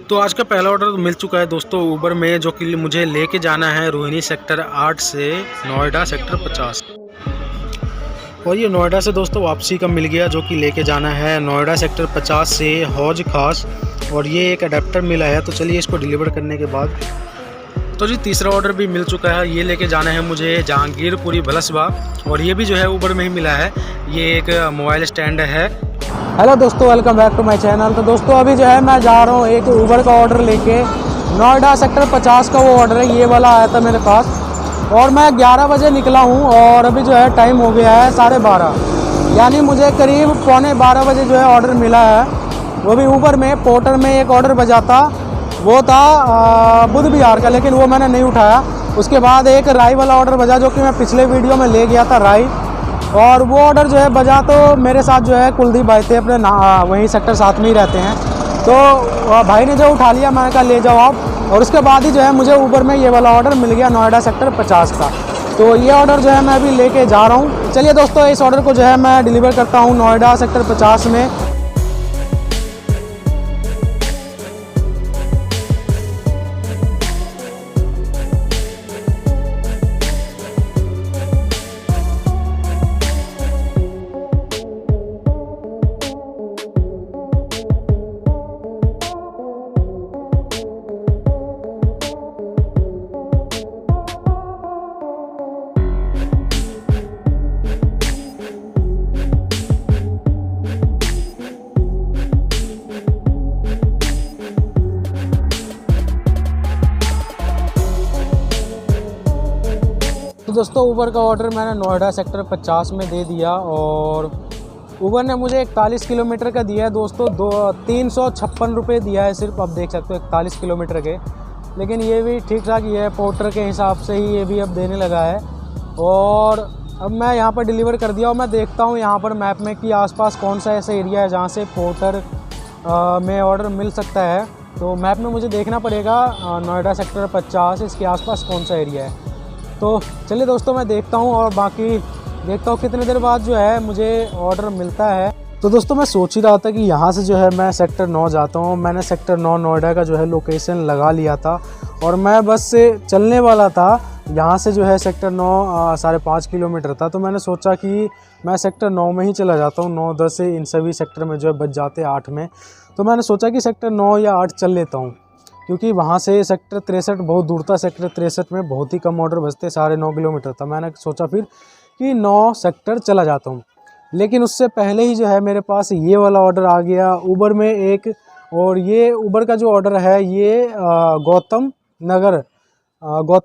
तो आज का पहला ऑर्डर मिल चुका है दोस्तों ऊबर में, जो कि मुझे लेके जाना है रोहिणी सेक्टर 8 से नोएडा सेक्टर 50। और ये नोएडा से दोस्तों वापसी का मिल गया, जो कि लेके जाना है नोएडा सेक्टर 50 से हौज खास। और ये एक अडेप्टर मिला है, तो चलिए इसको डिलीवर करने के बाद तो जी तीसरा ऑर्डर भी मिल चुका है। ये लेके जाना है मुझे जहांगीरपुरी भलसबा, और ये भी जो है ऊबर में ही मिला है। ये एक मोबाइल स्टैंड है। हेलो दोस्तों, welcome back to my channel. तो दोस्तों अभी जो है मैं जा रहा हूँ एक ऊबर का ऑर्डर लेके नोएडा सेक्टर 50 का वो ऑर्डर है, ये वाला आया था मेरे पास। और मैं 11 बजे निकला हूँ और अभी जो है टाइम हो गया है 12:30, यानी मुझे करीब 11:15 बजे जो है ऑर्डर मिला है। वो भी ऊबर में पोर्टर में एक ऑर्डर बजा था, वो था बुध बिहार का, लेकिन वो मैंने नहीं उठाया। उसके बाद एक राई वाला ऑर्डर बजा, जो कि मैं पिछले वीडियो में ले गया था राई। और वो ऑर्डर जो है बजा, तो मेरे साथ जो है कुलदीप भाई थे, अपने वहीं सेक्टर 7 में ही रहते हैं। तो भाई ने जो उठा लिया, मैंने कहा ले जाओ आप। और उसके बाद ही जो है मुझे ऊबर में ये वाला ऑर्डर मिल गया नोएडा सेक्टर 50 का। तो ये ऑर्डर जो है मैं अभी लेके जा रहा हूँ। चलिए दोस्तों, इस ऑर्डर को जो है मैं डिलीवर करता हूँ नोएडा सेक्टर 50 में। दोस्तों ऊबर का ऑर्डर मैंने नोएडा सेक्टर 50 में दे दिया, और ऊबर ने मुझे 41 किलोमीटर का दिया है दोस्तों। 356 रुपये दिया है सिर्फ। अब देख सकते हो 41 किलोमीटर के, लेकिन ये भी ठीक ठाक ही है, पोर्टर के हिसाब से ही ये भी अब देने लगा है। और अब मैं यहाँ पर डिलीवर कर दिया, और मैं देखता हूँ यहाँ पर मैप में कि आसपास कौन सा ऐसा एरिया है जहाँ से पोर्टर में ऑर्डर मिल सकता है। तो मैप में मुझे देखना पड़ेगा नोएडा सेक्टर 50 इसके आसपास कौन सा एरिया है। तो चलिए दोस्तों, मैं देखता हूँ और बाकी देखता हूँ कितने देर बाद जो है मुझे ऑर्डर मिलता है। तो दोस्तों मैं सोच ही रहा था कि यहाँ से जो है मैं सेक्टर 9 जाता हूँ। मैंने सेक्टर 9 नोएडा का जो है लोकेशन लगा लिया था, और मैं बस से चलने वाला था। यहाँ से जो है सेक्टर 9 5.5 किलोमीटर था। तो मैंने सोचा कि मैं सेक्टर 9 में ही चला जाता हूँ। 9, 10 से इन सभी सेक्टर में जो है बच जाते 8 में। तो मैंने सोचा कि सेक्टर 9 या 8 चल लेता हूँ, क्योंकि वहाँ से सेक्टर 63 बहुत दूर था। सेक्टर 63 में बहुत ही कम ऑर्डर बचते, 9.5 किलोमीटर था। मैंने सोचा फिर कि 9 सेक्टर चला जाता हूँ। लेकिन उससे पहले ही जो है मेरे पास ये वाला ऑर्डर आ गया ऊबर में एक। और ये ऊबर का जो ऑर्डर है ये गौतम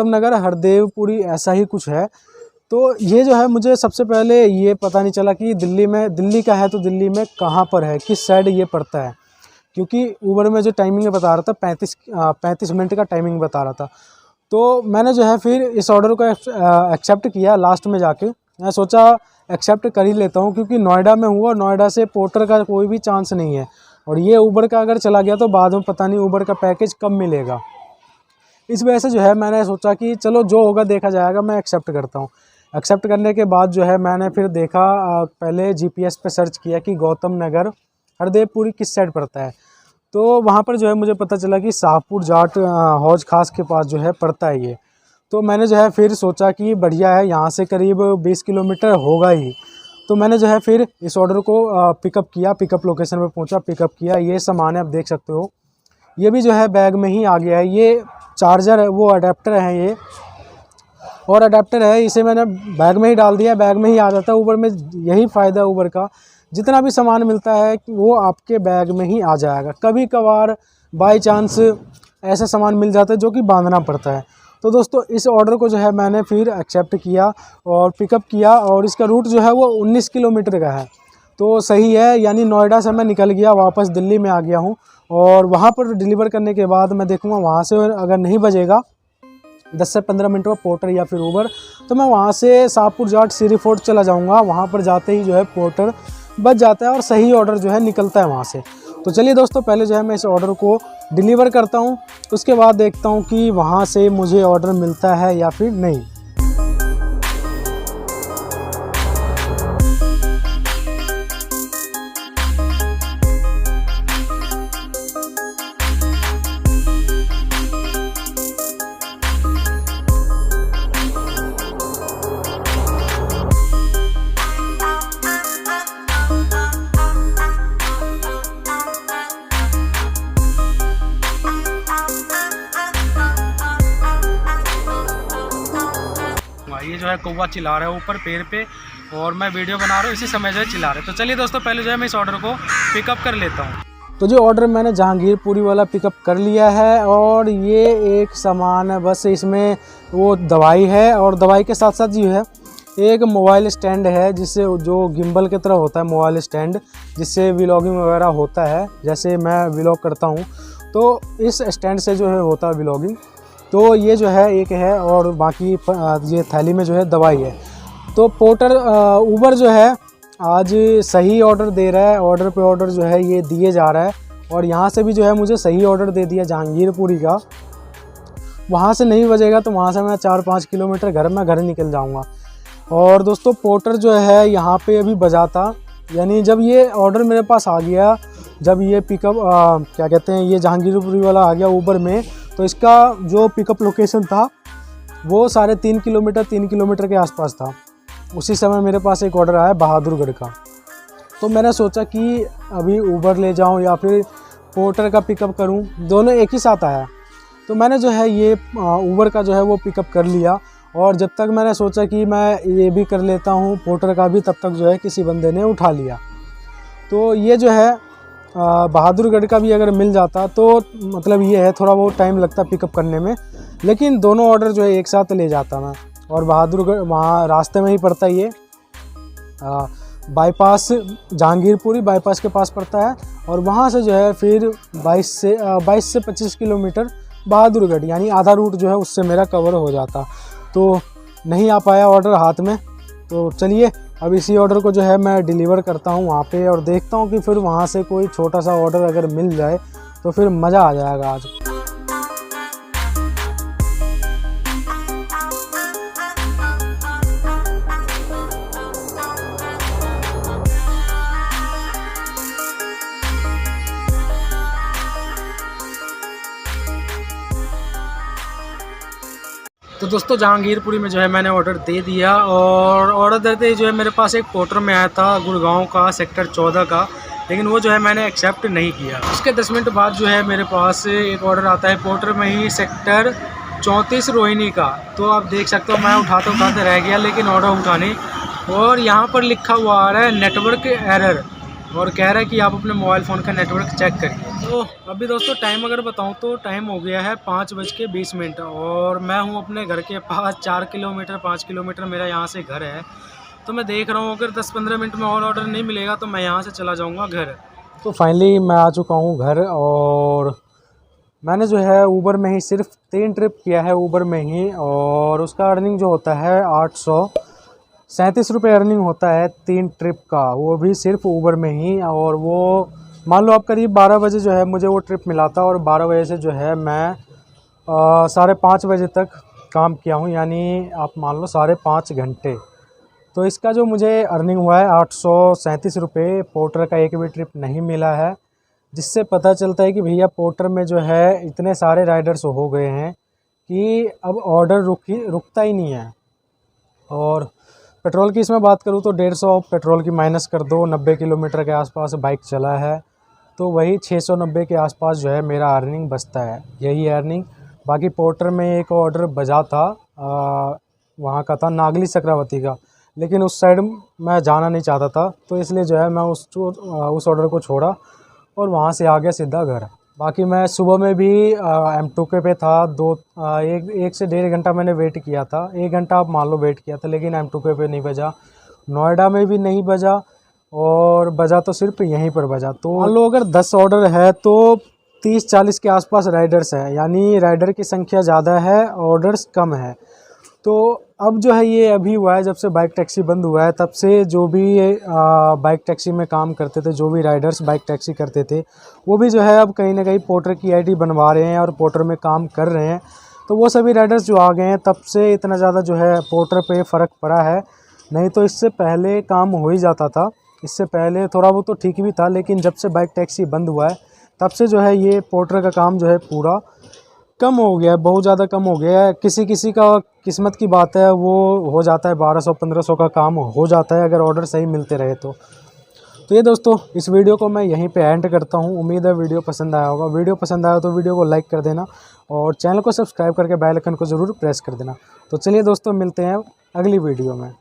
नगर हरदेवपुरी ऐसा ही कुछ है। तो ये जो है मुझे सबसे पहले ये पता नहीं चला कि दिल्ली का है, तो दिल्ली में कहाँ पर है, किस साइड ये पड़ता है। क्योंकि ऊबर में जो टाइमिंग बता रहा था 35 मिनट का टाइमिंग बता रहा था। तो मैंने जो है फिर इस ऑर्डर को एक्सेप्ट किया। लास्ट में जाके मैं सोचा एक्सेप्ट कर ही लेता हूँ, क्योंकि नोएडा में हुआ, नोएडा से पोर्टर का कोई भी चांस नहीं है। और ये ऊबर का अगर चला गया तो बाद में पता नहीं ऊबर का पैकेज कब मिलेगा। इस वजह से जो है मैंने सोचा कि चलो जो होगा देखा जाएगा, मैं एक्सेप्ट करता हूँ। एक्सेप्ट करने के बाद जो है मैंने फिर देखा, पहले GPS पे सर्च किया कि गौतम नगर हरदेवपुरी किस साइड पड़ता है। तो वहाँ पर जो है मुझे पता चला कि शाहपुर जाट हौज खास के पास जो है पड़ता है ये। तो मैंने जो है फिर सोचा कि बढ़िया है, यहाँ से करीब 20 किलोमीटर होगा ही। तो मैंने जो है फिर इस ऑर्डर को पिकअप किया, पिकअप लोकेशन पे पहुँचा, पिकअप किया। ये सामान है, आप देख सकते हो, ये भी जो है बैग में ही आ गया है। ये चार्जर है, वो अडेप्टर है ये, और अडेप्टर है, इसे मैंने बैग में ही डाल दिया, बैग में ही आ जाता है। ऊबर में यही फ़ायदा है ऊबर का, जितना भी सामान मिलता है वो आपके बैग में ही आ जाएगा। कभी कभार बाय चांस ऐसा सामान मिल जाता है जो कि बांधना पड़ता है। तो दोस्तों इस ऑर्डर को जो है मैंने फिर एक्सेप्ट किया और पिकअप किया, और इसका रूट जो है वो 19 किलोमीटर का है। तो सही है, यानी नोएडा से मैं निकल गया, वापस दिल्ली में आ गया हूँ। और वहाँ पर डिलीवर करने के बाद मैं देखूँगा, वहाँ से अगर नहीं बजेगा 10 से 15 मिनट में पोर्टर या फिर ऊबर, तो मैं वहाँ से शाहपुर जाट सीरी फोर्ट चला जाऊँगा। वहाँ पर जाते ही जो है पोर्टर बच जाता है और सही ऑर्डर जो है निकलता है वहाँ से। तो चलिए दोस्तों, पहले जो है मैं इस ऑर्डर को डिलीवर करता हूँ, उसके बाद देखता हूँ कि वहाँ से मुझे ऑर्डर मिलता है या फिर नहीं। जो है कौवा चिल्ला रहा है ऊपर पेड़ पे, और मैं वीडियो बना रहा हूँ, इसी समय जो है चिल्ला रहे हैं। तो चलिए दोस्तों, पहले जो है मैं इस ऑर्डर को पिकअप कर लेता हूँ। तो जो ऑर्डर मैंने जहांगीरपुरी वाला पिकअप कर लिया है, और ये एक सामान है, बस इसमें वो दवाई है, और दवाई के साथ साथ जो है एक मोबाइल स्टैंड है, जिससे जो गिम्बल की तरह होता है मोबाइल स्टैंड, जिससे व्लॉगिंग वगैरह होता है, जैसे मैं व्लॉग करता हूँ तो इस स्टैंड से जो है होता है व्लॉगिंग। तो ये जो है एक है, और बाकी ये थैली में जो है दवाई है। तो पोर्टर उबर जो है आज सही ऑर्डर दे रहा है, ऑर्डर पे ऑर्डर जो है ये दिए जा रहा है, और यहाँ से भी जो है मुझे सही ऑर्डर दे दिया जहांगीरपुरी का। वहाँ से नहीं बजेगा तो वहाँ से मैं 4-5 किलोमीटर घर निकल जाऊँगा। और दोस्तों पोर्टर जो है यहाँ पे अभी बजाता, यानी जब ये ऑर्डर मेरे पास आ गया, जब ये पिकअप क्या कहते हैं, ये जहांगीरपुरी वाला आ गया ऊबर में, तो इसका जो पिकअप लोकेशन था वो 3.5 किलोमीटर 3 किलोमीटर के आसपास था। उसी समय मेरे पास एक ऑर्डर आया बहादुरगढ़ का। तो मैंने सोचा कि अभी ऊबर ले जाऊं या फिर पोर्टर का पिकअप करूं, दोनों एक ही साथ आया। तो मैंने जो है ये ऊबर का जो है वो पिकअप कर लिया, और जब तक मैंने सोचा कि मैं ये भी कर लेता हूं पोर्टर का भी, तब तक जो है किसी बंदे ने उठा लिया। तो ये जो है बहादुरगढ़ का भी अगर मिल जाता तो मतलब ये है थोड़ा बहुत टाइम लगता पिकअप करने में, लेकिन दोनों ऑर्डर जो है एक साथ ले जाता मैं। और बहादुरगढ़ वहाँ रास्ते में ही पड़ता है, ये बाईपास जहांगीरपुरी बाईपास के पास पड़ता है, और वहाँ से जो है फिर 22 से 25 किलोमीटर बहादुरगढ़, यानी आधा रूट जो है उससे मेरा कवर हो जाता। तो नहीं आ पाया ऑर्डर हाथ में, तो चलिए अब इसी ऑर्डर को जो है मैं डिलीवर करता हूँ वहाँ पे, और देखता हूँ कि फिर वहाँ से कोई छोटा सा ऑर्डर अगर मिल जाए तो फिर मज़ा आ जाएगा आज। तो दोस्तों जहांगीरपुरी में जो है मैंने ऑर्डर दे दिया, और ऑर्डर देते ही जो है मेरे पास एक पोर्टर में आया था गुड़गांव का, सेक्टर 14 का, लेकिन वो जो है मैंने एक्सेप्ट नहीं किया। उसके 10 मिनट बाद जो है मेरे पास एक ऑर्डर आता है पोर्टर में ही, सेक्टर 34 रोहिणी का। तो आप देख सकते हो मैं उठाते उठाते रह गया, लेकिन ऑर्डर उठाने, और यहाँ पर लिखा हुआ आ रहा है नेटवर्क एरर, और कह रहा है कि आप अपने मोबाइल फ़ोन का नेटवर्क चेक करिए। तो अभी दोस्तों टाइम अगर बताऊं तो टाइम हो गया है 5:20, और मैं हूं अपने घर के पास 5 किलोमीटर मेरा यहाँ से घर है। तो मैं देख रहा हूँ अगर 10-15 मिनट में और ऑर्डर नहीं मिलेगा तो मैं यहाँ से चला जाऊँगा घर। तो फाइनली मैं आ चुका हूँ घर, और मैंने जो है ऊबर में ही सिर्फ 3 ट्रिप किया है ऊबर में ही, और उसका अर्निंग जो होता है 837 रुपये अर्निंग होता है 3 ट्रिप का, वो भी सिर्फ ऊबर में ही। और वो मान लो आप करीब 12 बजे जो है मुझे वो ट्रिप मिला था, और 12 बजे से जो है मैं 5:30 बजे तक काम किया हूँ, यानी आप मान लो 5.5 घंटे। तो इसका जो मुझे अर्निंग हुआ है 837 रुपये, पोर्टर का एक भी ट्रिप नहीं मिला है, जिससे पता चलता है कि भैया पोर्टर में जो है इतने सारे राइडर्स हो गए हैं कि अब ऑर्डर रुकता ही नहीं है। और पेट्रोल की इसमें बात करूँ तो 150 पेट्रोल की माइनस कर दो, 90 किलोमीटर के आसपास बाइक चला है, तो वही 690 के आसपास जो है मेरा अर्निंग बचता है, यही अर्निंग। बाकी पोर्टर में एक ऑर्डर बजा था, वहाँ का था नागली चक्रावती का, लेकिन उस साइड मैं जाना नहीं चाहता था, तो इसलिए जो है मैं उस ऑर्डर को छोड़ा और वहाँ से आ गया सीधा घर। बाकी मैं सुबह में भी M2K पे था, एक से 1.5 घंटा मैंने वेट किया था, 1 घंटा आप मान लो वेट किया था, लेकिन M2K पे नहीं बजा, नोएडा में भी नहीं बजा, और बजा तो सिर्फ यहीं पर बजा। तो मान लो अगर 10 ऑर्डर है तो 30-40 के आसपास राइडर्स है, यानी राइडर की संख्या ज़्यादा है, ऑर्डर्स कम है। तो अब जो है ये अभी हुआ है, जब से बाइक टैक्सी बंद हुआ है तब से जो भी बाइक टैक्सी में काम करते थे, जो भी राइडर्स बाइक टैक्सी करते थे, वो भी जो है अब कहीं ना कहीं पोर्टर की आईडी बनवा रहे हैं और पोर्टर में काम कर रहे हैं। तो वो सभी राइडर्स जो आ गए हैं, तब से इतना ज़्यादा जो है पोर्टर पे फ़र्क पड़ा है। नहीं तो इससे पहले काम हो ही जाता था, इससे पहले थोड़ा वो तो ठीक भी था, लेकिन जब से बाइक टैक्सी बंद हुआ है तब से जो है ये पोर्टर का काम जो है पूरा कम हो गया है, बहुत ज़्यादा कम हो गया है। किसी किसी का किस्मत की बात है, वो हो जाता है 1200-1500 का काम हो जाता है अगर ऑर्डर सही मिलते रहे तो। ये दोस्तों इस वीडियो को मैं यहीं पे एंड करता हूँ। उम्मीद है वीडियो पसंद आया होगा। वीडियो पसंद आया तो वीडियो को लाइक कर देना और चैनल को सब्सक्राइब करके बेल आइकन को ज़रूर प्रेस कर देना। तो चलिए दोस्तों मिलते हैं अगली वीडियो में।